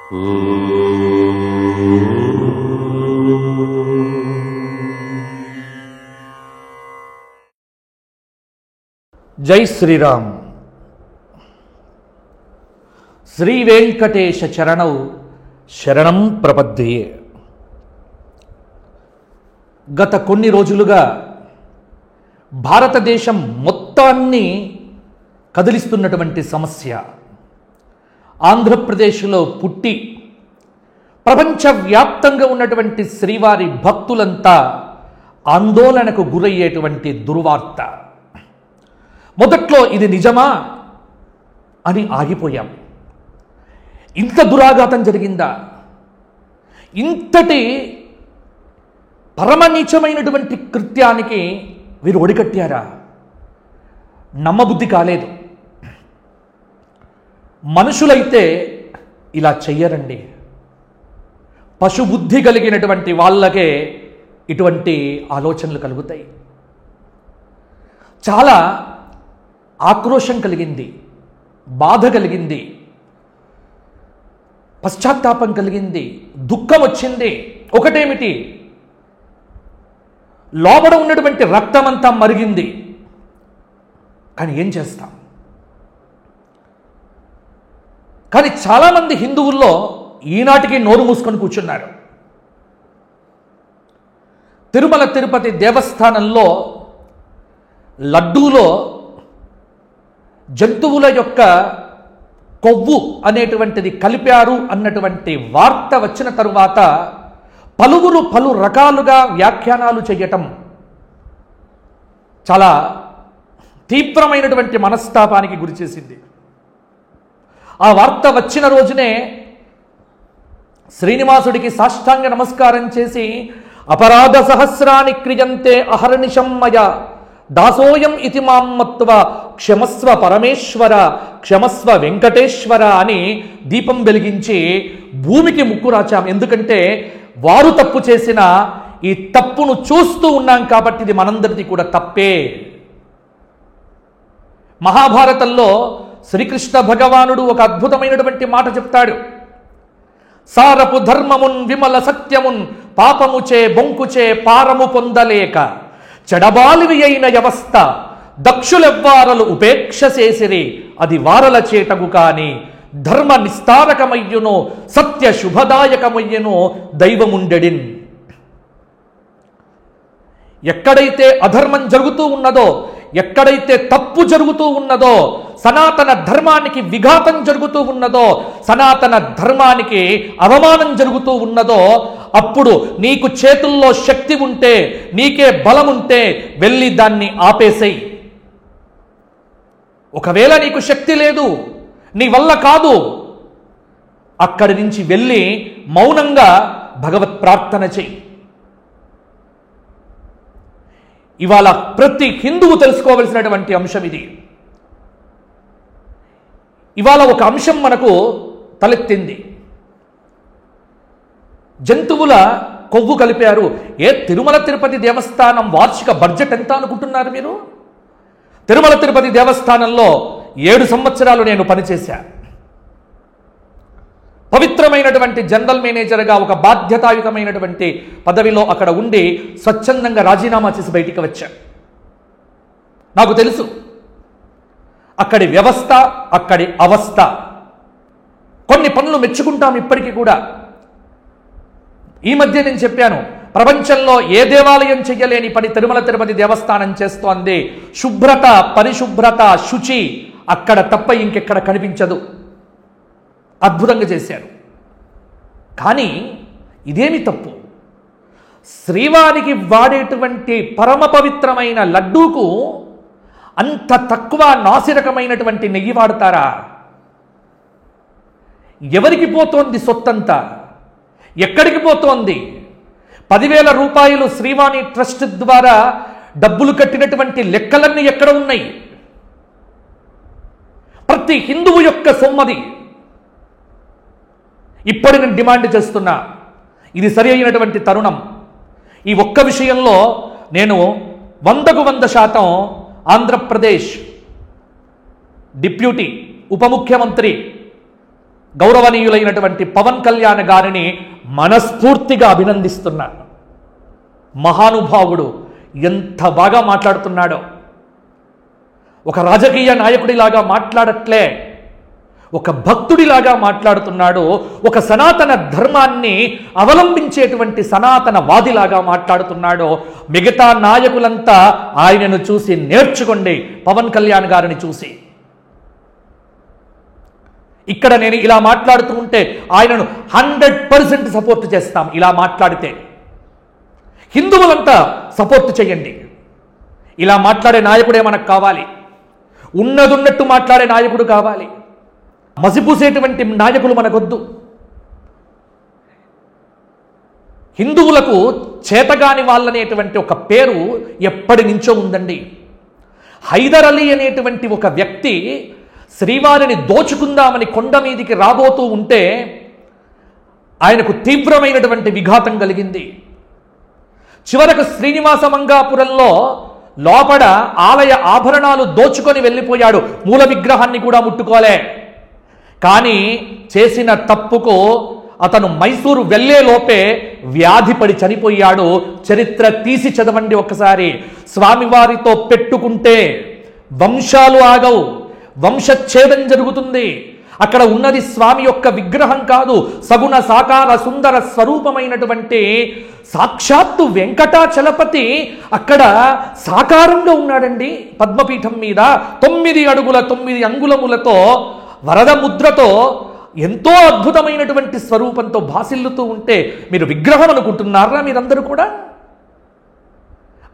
జై శ్రీరామ్. శ్రీ వెంకటేశ చరణౌ శరణం ప్రపద్యే. గత కొన్ని రోజులుగా భారతదేశం మొత్తాన్ని కదిలిస్తున్నటువంటి సమస్య, ఆంధ్రప్రదేశ్లో పుట్టి ప్రపంచవ్యాప్తంగా ఉన్నటువంటి శ్రీవారి భక్తులంతా ఆందోళనకు గురయ్యేటువంటి దుర్వార్త. మొదట్లో ఇది నిజమా అని ఆగిపోయాం. ఇంత దురాఘాతం జరిగిందా? ఇంతటి పరమనీచమైనటువంటి కృత్యానికి వీరు ఒడికట్టారా? నమ్మబుద్ధి కాలేదు. మనుషులైతే ఇలా చెయ్యరండి. పశుబుద్ధి కలిగినటువంటి వాళ్ళకే ఇటువంటి ఆలోచనలు కలుగుతాయి. చాలా ఆక్రోశం కలిగింది, బాధ కలిగింది, పశ్చాత్తాపం కలిగింది, దుఃఖం వచ్చింది. ఒకటేమిటి, లోపల ఉన్నటువంటి రక్తమంతా మరిగింది. కానీ ఏం చేస్తాం? కానీ చాలామంది హిందువుల్లో ఈనాటికి నోరు మూసుకొని కూర్చున్నారు. తిరుమల తిరుపతి దేవస్థానంలో లడ్డూలో జంతువుల యొక్క కొవ్వు అనేటువంటిది కలిపారు అన్నటువంటి వార్త వచ్చిన తరువాత పలువురు పలు రకాలుగా వ్యాఖ్యానాలు చేయటం చాలా తీవ్రమైనటువంటి మనస్తాపానికి గురిచేసింది. ఆ వార్త వచ్చిన రోజునే శ్రీనివాసుడికి సాష్టాంగ నమస్కారం చేసి, అపరాధ సహస్రాన్ని క్రియంతే అహర్నిశం మయ దాసోయం ఇతి మాం మత్వ క్షమస్వ పరమేశ్వర క్షమస్వ వెంకటేశ్వర అని దీపం వెలిగించి భూమికి ముక్కు రాచాం. ఎందుకంటే వారు తప్పు చేసిన ఈ తప్పును చూస్తూ ఉన్నాం కాబట్టి ఇది మనందరిది కూడా తప్పే. మహాభారతంలో శ్రీకృష్ణ భగవానుడు ఒక అద్భుతమైనటువంటి మాట చెప్తాడు. సారపు ధర్మమున్ విమల సత్యమున్ పాపముచే బొంకుచే పారము పొందలేక చెడబాలివి అయిన వ్యవస్థ దక్షులెవ్వారలు ఉపేక్ష చేసిరి, అది వారల చేటగు కాని ధర్మ నిస్తారకమయ్యును సత్య శుభదాయకమయ్యును దైవముండెడిన్. ఎక్కడైతే అధర్మం జరుగుతూ ఉన్నదో, ఎక్కడైతే తప్పు జరుగుతూ ఉన్నదో, సనాతన ధర్మానికి విఘాతం జరుగుతూ ఉన్నదో, సనాతన ధర్మానికి అవమానం జరుగుతూ ఉన్నదో, అప్పుడు నీకు చేతుల్లో శక్తి ఉంటే, నీకే బలం ఉంటే వెళ్ళి దాన్ని ఆపేసేయి. ఒకవేళ నీకు శక్తి లేదు, నీ వల్ల కాదు, అక్కడి నుంచి వెళ్ళి మౌనంగా భగవత్ ప్రార్థన చెయ్యి. ఇవాళ ప్రతి హిందువు తెలుసుకోవలసినటువంటి అంశం ఇది. ఇవాళ ఒక అంశం మనకు తలెత్తింది. జంతువుల కొవ్వు కలిపారు. తిరుమల తిరుపతి దేవస్థానం వార్షిక బడ్జెట్ ఎంత అనుకుంటున్నారు మీరు? తిరుమల తిరుపతి దేవస్థానంలో 7 సంవత్సరాలు నేను పనిచేశా. పవిత్రమైనటువంటి జనరల్ మేనేజర్గా ఒక బాధ్యతాయుతమైనటువంటి పదవిలో అక్కడ ఉండి స్వచ్ఛందంగా రాజీనామా చేసి బయటికి వచ్చా. నాకు తెలుసు అక్కడి వ్యవస్థ, అక్కడి అవస్థ. కొన్ని పనులు మెచ్చుకుంటాం ఇప్పటికీ కూడా. ఈ మధ్య నేను చెప్పాను, ప్రపంచంలో ఏ దేవాలయం చెయ్యలేని పని తిరుమల తిరుపతి దేవస్థానం చేస్తోంది. శుభ్రత, పరిశుభ్రత, శుచి అక్కడ తప్ప ఇంకెక్కడ కనిపించదు. అద్భుతంగా చేశారు. కానీ ఇదేమి తప్పు? శ్రీవారికి వాడేటువంటి పరమ పవిత్రమైన లడ్డూకు అంత తక్కువ నాసిరకమైనటువంటి నెయ్యి వాడతారా? ఎవరికి పోతోంది సొత్తంతా? ఎక్కడికి పోతోంది? 10,000 రూపాయలు శ్రీవాణి ట్రస్ట్ ద్వారా డబ్బులు కట్టినటువంటి లెక్కలన్నీ ఎక్కడ ఉన్నాయి? ప్రతి హిందువు యొక్క సొమ్మది. ఇప్పటి నేను డిమాండ్ చేస్తున్నా, ఇది సరి అయినటువంటి తరుణం. ఈ ఒక్క విషయంలో నేను 100కు 100% ఆంధ్రప్రదేశ్ డిప్యూటీ ఉప ముఖ్యమంత్రి గౌరవనీయులైనటువంటి పవన్ కళ్యాణ్ గారిని మనస్ఫూర్తిగా అభినందిస్తున్నాను. మహానుభావుడు ఎంత బాగా మాట్లాడుతున్నాడో. ఒక రాజకీయ నాయకుడిలాగా మాట్లాడట్లే, ఒక భక్తుడిలాగా మాట్లాడుతున్నాడు. ఒక సనాతన ధర్మాన్ని అవలంబించేటువంటి సనాతన వాదిలాగా మాట్లాడుతున్నాడు. మిగతా నాయకులంతా ఆయనను చూసి నేర్చుకోండి, పవన్ కళ్యాణ్ గారిని చూసి. ఇక్కడ నేను ఇలా మాట్లాడుతూ ఉంటే ఆయనను 100% సపోర్ట్ చేస్తాం. ఇలా మాట్లాడితే హిందువులంతా సపోర్ట్ చేయండి. ఇలా మాట్లాడే నాయకుడే మనకు కావాలి. ఉన్నదున్నట్టు మాట్లాడే నాయకుడు కావాలి. మసిపూసేటువంటి నాయకులు మనకొద్దు. హిందువులకు చేతగాని వాళ్ళనేటువంటి ఒక పేరు ఎప్పటి నుంచో ఉందండి. హైదర్ అలీ అనేటువంటి ఒక వ్యక్తి శ్రీవారిని దోచుకుందామని కొండ మీదికి రాబోతూ ఉంటే ఆయనకు తీవ్రమైనటువంటి విఘాతం కలిగింది. చివరకు శ్రీనివాస మంగాపురంలో లోపల ఆలయ ఆభరణాలు దోచుకొని వెళ్ళిపోయాడు. మూల విగ్రహాన్ని కూడా ముట్టుకోలే. కానీ చేసిన తప్పుకు అతను మైసూరు వెళ్లే లోపే వ్యాధిపడి చనిపోయాడు. చరిత్ర తీసి చదవండి ఒకసారి. స్వామివారితో పెట్టుకుంటే వంశాలు ఆగవు, వంశఛేదం జరుగుతుంది. అక్కడ ఉన్నది స్వామి యొక్క విగ్రహం కాదు, సగుణ సాకార సుందర స్వరూపమైనటువంటి సాక్షాత్తు వెంకటాచలపతి అక్కడ సాకారంగా ఉన్నాడండి. పద్మపీఠం మీద 9 అడుగుల 9 అంగుళములతో వరద ముద్రతో ఎంతో అద్భుతమైనటువంటి స్వరూపంతో భాసిల్లుతూ ఉంటే మీరు విగ్రహం అనుకుంటున్నారా మీరందరూ కూడా?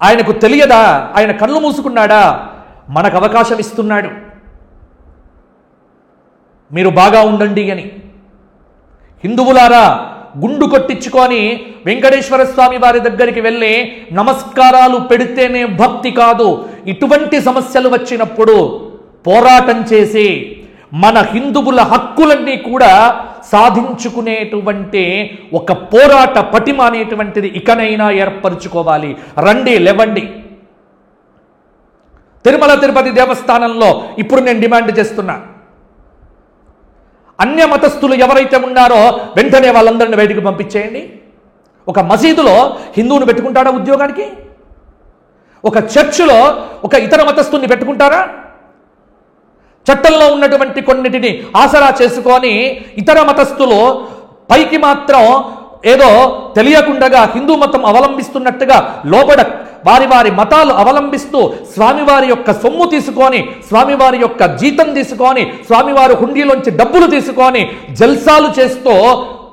ఆయనకు తెలియదా? ఆయన కళ్ళు మూసుకున్నాడా? మనకు అవకాశం ఇస్తున్నాడు, మీరు బాగా ఉండండి అని. హిందువులారా, గుండు కొట్టించుకొని వెంకటేశ్వర స్వామి వారి దగ్గరికి వెళ్ళి నమస్కారాలు పెడితేనే భక్తి కాదు. ఇటువంటి సమస్యలు వచ్చినప్పుడు పోరాటం చేసి మన హిందువుల హక్కులన్నీ కూడా సాధించుకునేటువంటి ఒక పోరాట పటిమ అనేటువంటిది ఇకనైనా ఏర్పరచుకోవాలి. రండి, లేవండి. తిరుమల తిరుపతి దేవస్థానంలో ఇప్పుడు నేను డిమాండ్ చేస్తున్నా, అన్య మతస్థులు ఎవరైతే ఉన్నారో వెంటనే వాళ్ళందరిని బయటికి పంపించేయండి. ఒక మసీదులో హిందువుని పెట్టుకుంటాడా ఉద్యోగానికి? ఒక చర్చిలో ఒక ఇతర మతస్థుని పెట్టుకుంటారా? చట్టంలో ఉన్నటువంటి కొన్నిటిని ఆసరా చేసుకొని ఇతర మతస్థులు పైకి మాత్రం ఏదో తెలియకుండా హిందూ మతం అవలంబిస్తున్నట్టుగా లోపల వారి వారి మతాలు అవలంబిస్తూ స్వామివారి యొక్క సొమ్ము తీసుకొని, స్వామివారి యొక్క జీతం తీసుకొని, స్వామివారి హుండీలోంచి డబ్బులు తీసుకొని జల్సాలు చేస్తూ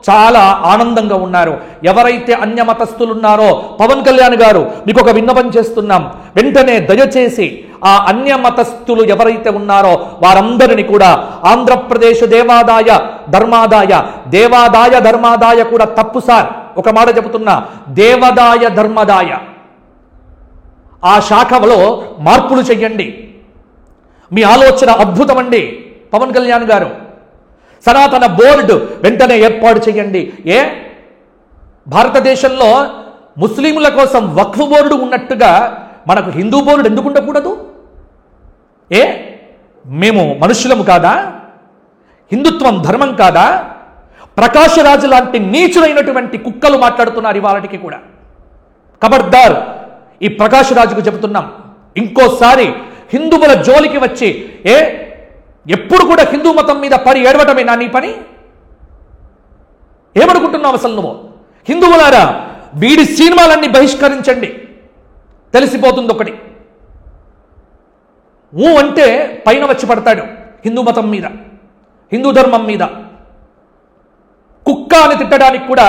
చాలా ఆనందంగా ఉన్నారు. ఎవరైతే అన్యమతస్థులు ఉన్నారో పవన్ కళ్యాణ్ గారు మీకు ఒక విన్నపం చేస్తున్నాం, వెంటనే దయచేసి ఆ అన్యమతస్థులు ఎవరైతే ఉన్నారో వారందరినీ కూడా ఆంధ్రప్రదేశ్ దేవాదాయ ధర్మాదాయ కూడా తప్పు సార్, ఒక మాట చెబుతున్నా, దేవాదాయ ధర్మదాయ ఆ శాఖలో మార్పులు చెయ్యండి. మీ ఆలోచన అద్భుతమండి పవన్ కళ్యాణ్ గారు. సనాతన బోర్డు వెంటనే ఏర్పాటు చేయండి. భారతదేశంలో ముస్లింల కోసం వక్ఫ్ బోర్డు ఉన్నట్టుగా మనకు హిందూ బోర్డు ఎందుకు ఉండకూడదు? మేము మనుషులము కాదా? హిందుత్వం ధర్మం కాదా? ప్రకాష్ రాజు లాంటి నీచులైనటువంటి కుక్కలు మాట్లాడుతున్నారు ఇవాళకి కూడా. ఖబర్దార్, ఈ ప్రకాష్ రాజుకు చెబుతున్నాం, ఇంకోసారి హిందువుల జోలికి వచ్చి ఎప్పుడు కూడా హిందూ మతం మీద పడి ఏడవటమేనా నీ పని? ఏమనుకుంటున్నావు అసలు నువ్వు? హిందువులారా, వీడి సినిమాలన్నీ బహిష్కరించండి, తెలిసిపోతుంది ఒకటి. అంటే పైన వచ్చి పడతాడు హిందూ మతం మీద, హిందూ ధర్మం మీద. కుక్క అని తిట్టడానికి కూడా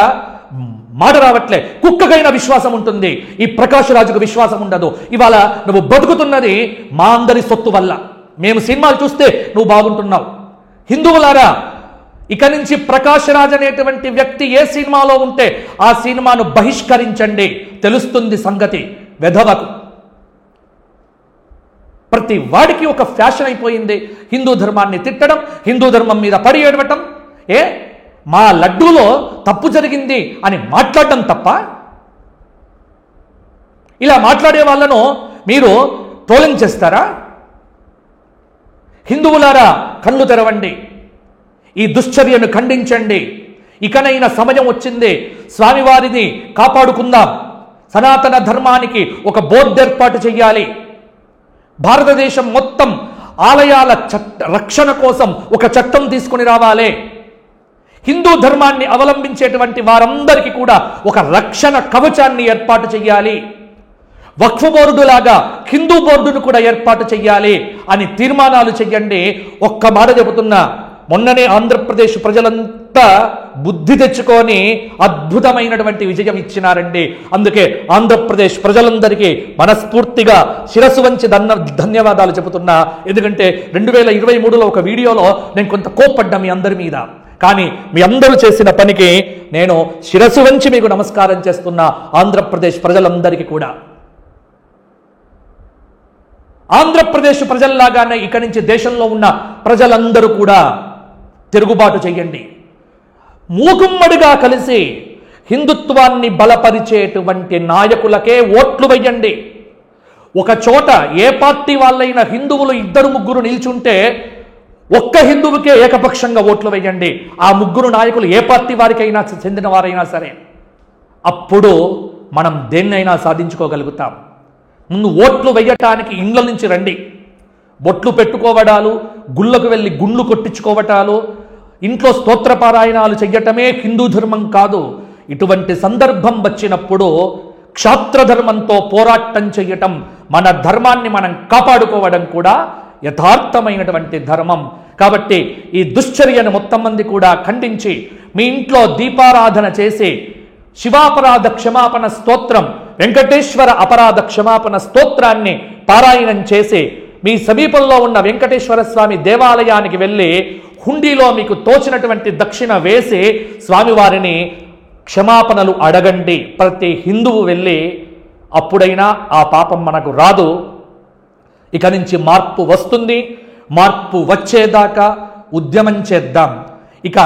మాట రావట్లే. కుక్కకైనా విశ్వాసం ఉంటుంది, ఈ ప్రకాష్ రాజుకు విశ్వాసం ఉండదు. ఇవాళ నువ్వు బతుకుతున్నది మా అందరి సొత్తు వల్ల. మేము సినిమాలు చూస్తే నువ్వు బాగుంటున్నావు. హిందువులారా, ఇక నుంచి ప్రకాష్ రాజ్ అనేటువంటి వ్యక్తి ఏ సినిమాలో ఉంటే ఆ సినిమాను బహిష్కరించండి, తెలుస్తుంది సంగతి వెధవకు. ప్రతి వాడికి ఒక ఫ్యాషన్ అయిపోయింది హిందూ ధర్మాన్ని తిట్టడం, హిందూ ధర్మం మీద పడి ఏడవటం. మా లడ్డూలో తప్పు జరిగింది అని మాట్లాడటం తప్ప? ఇలా మాట్లాడే వాళ్ళను మీరు ట్రోలింగ్ చేస్తారా? హిందువులారా, కళ్ళు తెరవండి. ఈ దుశ్చర్యను ఖండించండి. ఇకనైనా సమయం వచ్చింది, స్వామివారిని కాపాడుకుందాం. సనాతన ధర్మానికి ఒక బోర్డు ఏర్పాటు చేయాలి. భారతదేశం మొత్తం ఆలయాల రక్షణ కోసం ఒక చట్టం తీసుకుని రావాలి. హిందూ ధర్మాన్ని అవలంబించేటువంటి వారందరికీ కూడా ఒక రక్షణ కవచాన్ని ఏర్పాటు చేయాలి. వక్ఫ్ బోర్డు లాగా హిందూ బోర్డును కూడా ఏర్పాటు చేయాలి అని తీర్మానాలు చెయ్యండి. ఒక్క మాట చెబుతున్నా, మొన్ననే ఆంధ్రప్రదేశ్ ప్రజలంతా బుద్ధి తెచ్చుకొని అద్భుతమైనటువంటి విజయం ఇచ్చినారండి. అందుకే ఆంధ్రప్రదేశ్ ప్రజలందరికీ మనస్ఫూర్తిగా శిరస్సు వంచి ధన్యవాదాలు చెబుతున్నా. ఎందుకంటే 2023లో ఒక వీడియోలో నేను కొంత కోప్పడ్డా మీ అందరి మీద. కానీ మీ అందరూ చేసిన పనికి నేను శిరస్సు వంచి మీకు నమస్కారం చేస్తున్నా. ఆంధ్రప్రదేశ్ ప్రజలందరికీ కూడా, ఆంధ్రప్రదేశ్ ప్రజల్లాగానే ఇక నుంచి దేశంలో ఉన్న ప్రజలందరూ కూడా తిరుగుబాటు చెయ్యండి. మూకుమ్మడిగా కలిసి హిందుత్వాన్ని బలపరిచేటువంటి నాయకులకే ఓట్లు వెయ్యండి. ఒక చోట ఏ పార్టీ వాళ్ళైనా హిందువులు 2-3 నిల్చుంటే ఒక్క హిందువుకే ఏకపక్షంగా ఓట్లు వేయండి. ఆ 3 నాయకులు ఏ పార్టీ వారికైనా చెందిన వారైనా సరే, అప్పుడు మనం దేన్నైనా సాధించుకోగలుగుతాం. ముందు ఓట్లు వేయటానికి ఇండ్ల నుంచి రండి. బొట్లు పెట్టుకోవడాలు, గుళ్ళకు వెళ్ళి గుండ్లు కొట్టించుకోవటాలు, ఇంట్లో స్తోత్రపారాయణాలు చెయ్యటమే హిందూ ధర్మం కాదు. ఇటువంటి సందర్భం వచ్చినప్పుడు క్షాత్రధర్మంతో పోరాటం చెయ్యటం, మన ధర్మాన్ని మనం కాపాడుకోవడం కూడా యథార్థమైనటువంటి ధర్మం. కాబట్టి ఈ దుశ్చర్యను మొత్తం మంది కూడా ఖండించి మీ ఇంట్లో దీపారాధన చేసి శివాపరాధ క్షమాపణ స్తోత్రం, వెంకటేశ్వర అపరాధ క్షమాపణ స్తోత్రాన్ని పారాయణం చేసి మీ సమీపంలో ఉన్న వెంకటేశ్వర స్వామి దేవాలయానికి వెళ్ళి హుండీలో మీకు తోచినటువంటి దక్షిణ వేసి స్వామివారిని క్షమాపణలు అడగండి. ప్రతి హిందువు వెళ్ళి అప్పుడైనా ఆ పాపం మనకు రాదు. ఇక నుంచి మార్పు వస్తుంది. మార్పు వచ్చేదాకా ఉద్యమం చేద్దాం. ఇక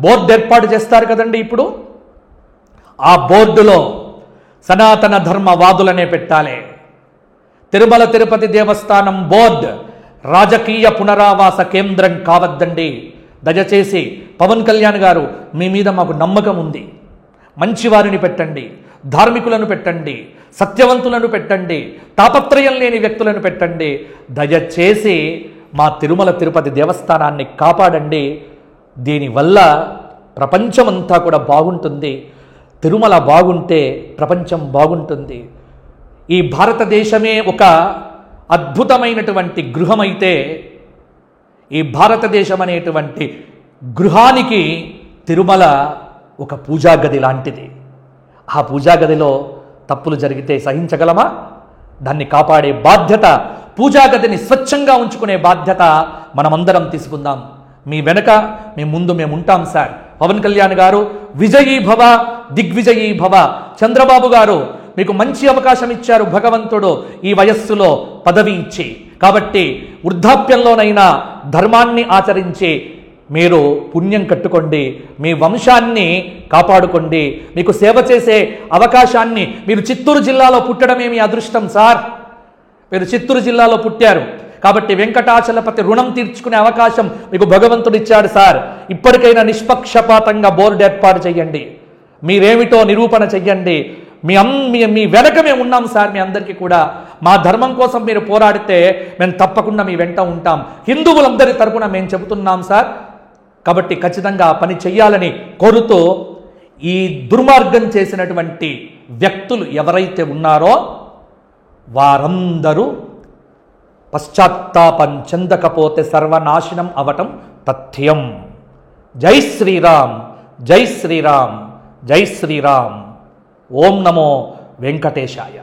బోర్డు ఏర్పాటు చేస్తారు కదండి. ఇప్పుడు ఆ బోర్డులో సనాతన ధర్మవాదులనే పెట్టాలి. తిరుమల తిరుపతి దేవస్థానం బోర్డు రాజకీయ పునరావాస కేంద్రం కావద్దండి. దయచేసి పవన్ కళ్యాణ్ గారు, మీ మీద మాకు నమ్మకం ఉంది. మంచి వారిని పెట్టండి, ధార్మికులను పెట్టండి, సత్యవంతులను పెట్టండి, తాపత్రయం లేని వ్యక్తులను పెట్టండి. దయచేసి మా తిరుమల తిరుపతి దేవస్థానాన్ని కాపాడండి. దీనివల్ల ప్రపంచమంతా కూడా బాగుంటుంది. తిరుమల బాగుంటే ప్రపంచం బాగుంటుంది. ఈ భారతదేశమే ఒక అద్భుతమైనటువంటి గృహమైతే, ఈ భారతదేశం అనేటువంటి గృహానికి తిరుమల ఒక పూజా గది లాంటిది. ఆ పూజా గదిలో తప్పులు జరిగితే సహించగలమా? దాన్ని కాపాడే బాధ్యత, పూజా గదిని స్వచ్ఛంగా ఉంచుకునే బాధ్యత మనమందరం తీసుకుందాం. మీ వెనక, మీ ముందు మేము ఉంటాం సార్. పవన్ కళ్యాణ్ గారు విజయీ భవ, దిగ్విజయీ భవ. చంద్రబాబు గారు మీకు మంచి అవకాశం ఇచ్చారు భగవంతుడు ఈ వయస్సులో పదవి ఇచ్చి. కాబట్టి వృద్ధాప్యంలోనైనా ధర్మాన్ని ఆచరించి మీరు పుణ్యం కట్టుకోండి, మీ వంశాన్ని కాపాడుకోండి. మీకు సేవ చేసే అవకాశాన్ని, మీరు చిత్తూరు జిల్లాలో పుట్టడమే మీ అదృష్టం సార్. మీరు చిత్తూరు జిల్లాలో పుట్టారు కాబట్టి వెంకటాచలపతి రుణం తీర్చుకునే అవకాశం మీకు భగవంతుడు ఇచ్చాడు సార్. ఇప్పటికైనా నిష్పక్షపాతంగా బోర్డు ఏర్పాటు చేయండి. మీరేమిటో నిరూపణ చెయ్యండి. మీ వెనక మేము ఉన్నాం సార్. మీ అందరికీ కూడా మా ధర్మం కోసం మీరు పోరాడితే మేము తప్పకుండా మీ వెంట ఉంటాం. హిందువులందరి తరపున మేము చెబుతున్నాం సార్. కాబట్టి ఖచ్చితంగా పని చెయ్యాలని కోరుతూ, ఈ దుర్మార్గం చేసినటువంటి వ్యక్తులు ఎవరైతే ఉన్నారో వారందరూ పశ్చాత్తాపం చెందకపోతే సర్వనాశనం అవటం తథ్యం. జై శ్రీరామ్, జై శ్రీరామ్, జై శ్రీరామ్. ఓం నమో వెంకటేశాయ.